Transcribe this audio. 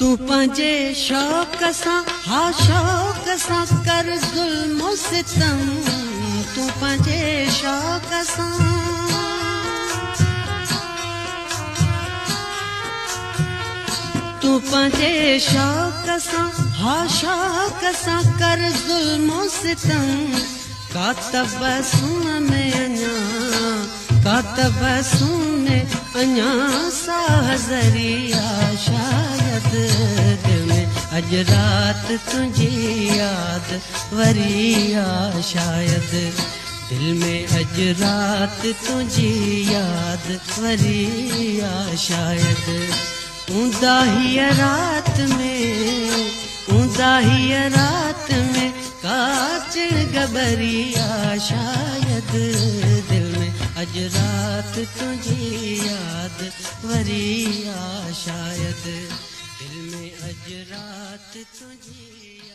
तू पंहिंजे शौक़ सां हा शौक़ सां कर ज़ुल्म सितम तू पंहिंजे शौक़ सां तू पंहिंजे शौक़ सां हा शौक़ सां कर ज़ुल्म सितम का तबस्सुम में अञा का तबस्सुम में अञा साह ज़रिया शायद दिल में अॼु राति तुंहिंजी यादि वरी आ शायद दिल में अॼु राति तुंहिंजी यादि वरी आ शायद ऊंदा हीअ राति में का चिड़ गबरी आ शायद दिल में अॼु राति तुंहिंजी यादि वरी आ शायद दिल में अॼु राति तुंहिंजी